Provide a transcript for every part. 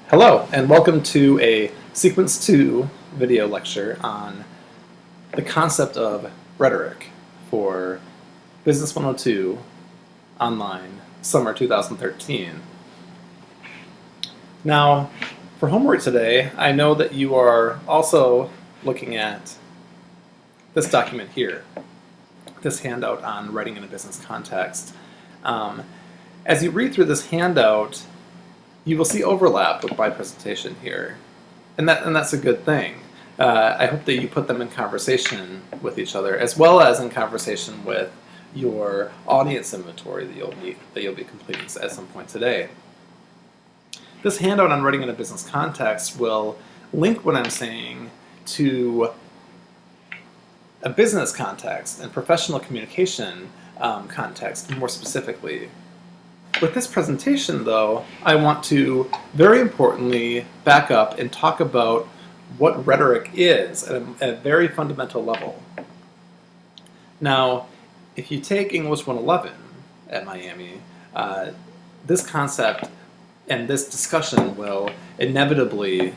Hello, and welcome to a Sequence 2 video lecture on the concept of rhetoric for Business 102 Online, Summer 2013. Now, for homework today, I know that you are also looking at this document here, this handout on writing in a business context. As you read through this handout, you will see overlap with my presentation here, and that's a good thing. I hope that you put them in conversation with each other, as well as in conversation with your audience inventory that you'll be completing at some point today. This handout on writing in a business context will link what I'm saying to a business context and professional communication context more specifically. With this presentation, though, I want to very importantly back up and talk about what rhetoric is at a very fundamental level. Now, if you take English 111 at Miami, this concept and this discussion will inevitably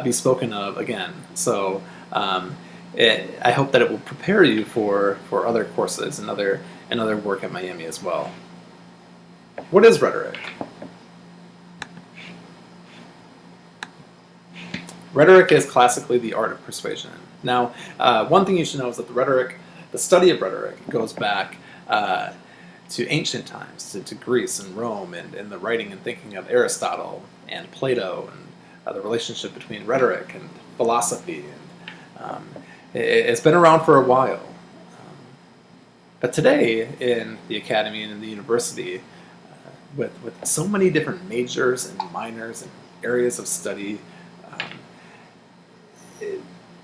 be spoken of again. So I hope that it will prepare you for other courses and other work at Miami as well. What is rhetoric? Rhetoric is classically the art of persuasion. Now, one thing you should know is that the study of rhetoric goes back to ancient times, to Greece and Rome, and the writing and thinking of Aristotle and Plato, and the relationship between rhetoric and philosophy. And, it's been around for a while. But today, in the academy and in the university, with so many different majors and minors and areas of study,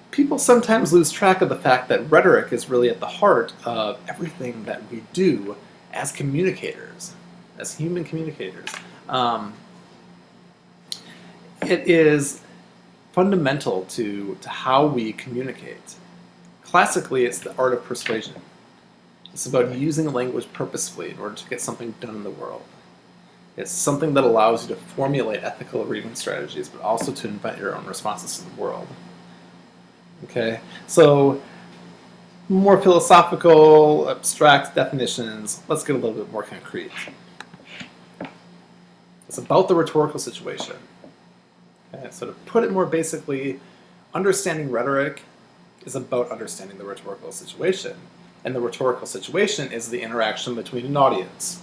people sometimes lose track of the fact that rhetoric is really at the heart of everything that we do as communicators, as human communicators. It is fundamental to how we communicate. Classically, it's the art of persuasion. It's about using language purposefully in order to get something done in the world. It's something that allows you to formulate ethical agreement strategies, but also to invent your own responses to the world. Okay, so more philosophical, abstract definitions. Let's get a little bit more concrete. It's about the rhetorical situation. Okay, so to put it more basically, understanding rhetoric is about understanding the rhetorical situation. And the rhetorical situation is the interaction between an audience,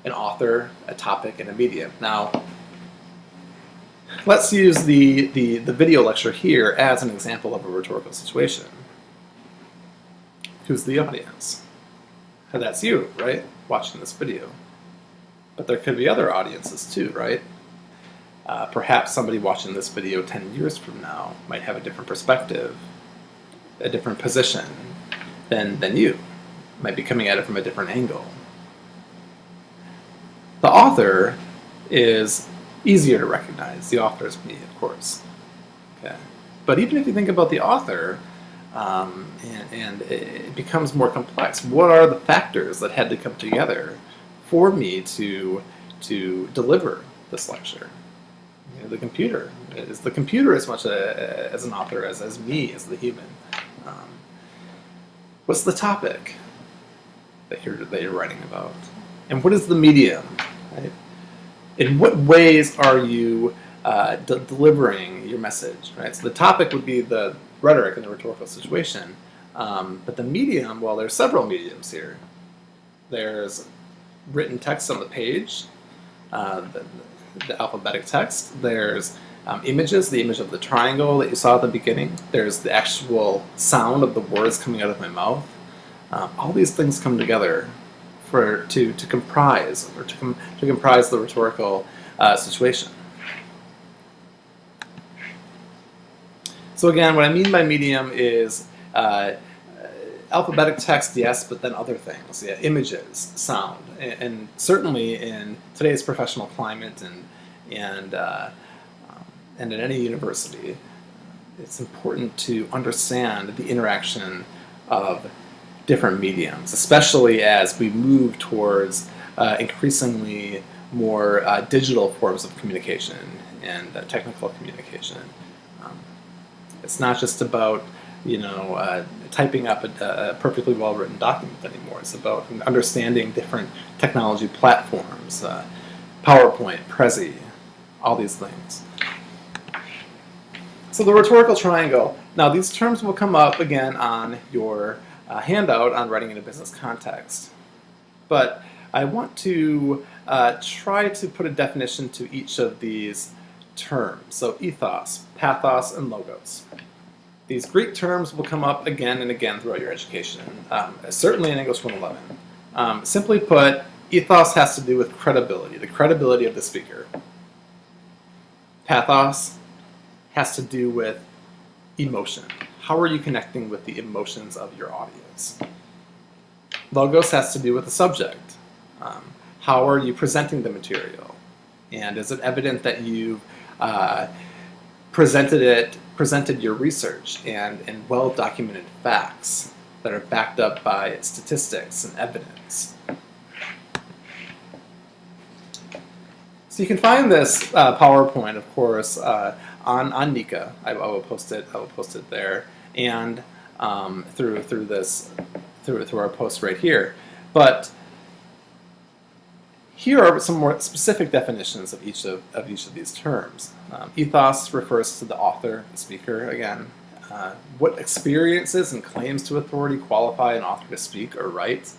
an author, a topic, and a medium. Now, let's use the video lecture here as an example of a rhetorical situation. Who's the audience? And that's you, right? Watching this video. But there could be other audiences too, right? Perhaps somebody watching this video 10 years from now might have a different perspective, a different position than you. Might be coming at it from a different angle. The author is easier to recognize. The author is me, of course. Okay. But even if you think about the author, and it becomes more complex, what are the factors that had to come together for me to deliver this lecture? You know, the computer is as much as an author as me, as the human. What's the topic that you're writing about? And what is the medium? Right? In what ways are you delivering your message? Right? So the topic would be the rhetoric and the rhetorical situation. But the medium, well, there's several mediums here. There's written text on the page, the alphabetic text. There's images, the image of the triangle that you saw at the beginning. There's the actual sound of the words coming out of my mouth. All these things come together to comprise the rhetorical situation. So again, what I mean by medium is alphabetic text, yes, but then other things, yeah, images, sound, and certainly in today's professional climate and in any university, it's important to understand the interaction of different mediums, especially as we move towards increasingly more digital forms of communication and technical communication. It's not just about typing up a perfectly well-written document anymore. It's about understanding different technology platforms, PowerPoint, Prezi, all these things. So the rhetorical triangle. Now these terms will come up again on your handout on writing in a business context. But I want to try to put a definition to each of these terms. So ethos, pathos, and logos. These Greek terms will come up again and again throughout your education, certainly in English 111. Simply put, ethos has to do with credibility, the credibility of the speaker. Pathos has to do with emotion. How are you connecting with the emotions of your audience? Logos has to do with the subject. How are you presenting the material? And is it evident that you presented your research and well-documented facts that are backed up by statistics and evidence? So you can find this PowerPoint, of course, on Nika. I will post it there, and through our post right here. But here are some more specific definitions of each of these terms. Ethos refers to the author, the speaker, again. What experiences and claims to authority qualify an author to speak or write?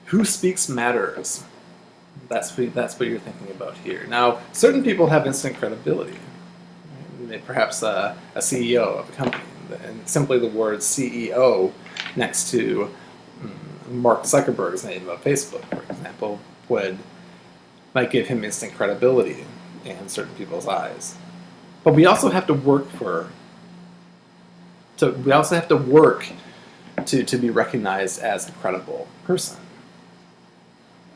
Who speaks matters. That's what you're thinking about here. Now, certain people have instant credibility. Perhaps a CEO of a company, and simply the word CEO next to Mark Zuckerberg's name of Facebook, for example, might give him instant credibility in certain people's eyes. But we also have to work to be recognized as a credible person.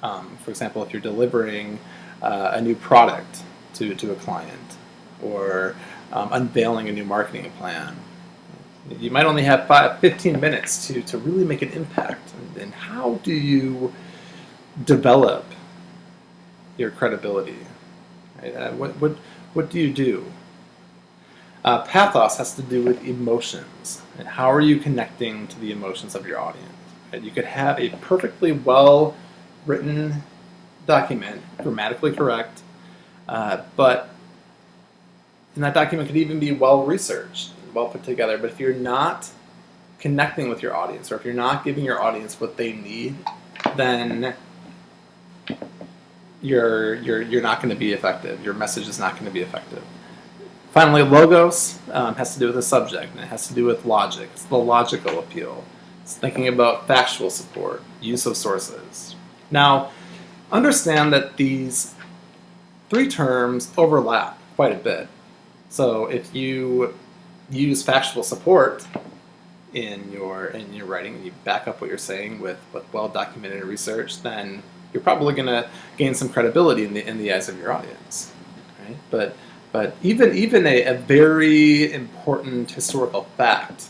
For example, if you're delivering a new product to a client, or unveiling a new marketing plan, you might only have 15 minutes to really make an impact. And how do you develop your credibility? Right? What do you do? Pathos has to do with emotions. And how are you connecting to the emotions of your audience? Right? You could have a perfectly well-written document, grammatically correct, but and that document could even be well-researched, well put together, but if you're not connecting with your audience, or if you're not giving your audience what they need, then you're not going to be effective. Your message is not going to be effective. Finally, logos has to do with the subject, and it has to do with logic. It's the logical appeal. It's thinking about factual support, use of sources. Now, understand that these three terms overlap quite a bit. So if you use factual support in your writing, and you back up what you're saying with well-documented research, then you're probably going to gain some credibility in the eyes of your audience, right? But even a very important historical fact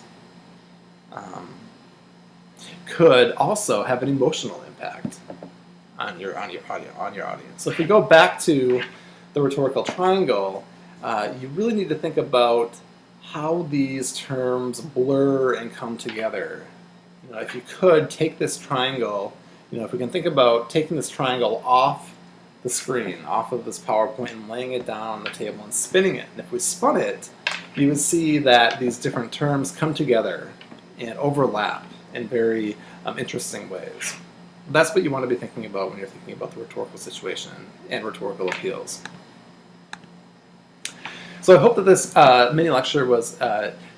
could also have an emotional impact on your audience. So if we go back to the rhetorical triangle, you really need to think about how these terms blur and come together. If you could take this triangle, if we can think about taking this triangle off the screen, off of this PowerPoint, and laying it down on the table and spinning it. And if we spun it, you would see that these different terms come together and overlap in very interesting ways. That's what you want to be thinking about when you're thinking about the rhetorical situation and rhetorical appeals. So I hope that this mini lecture was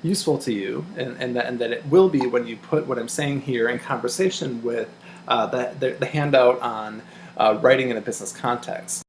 useful to you, and that it will be when you put what I'm saying here in conversation with the handout on writing in a business context.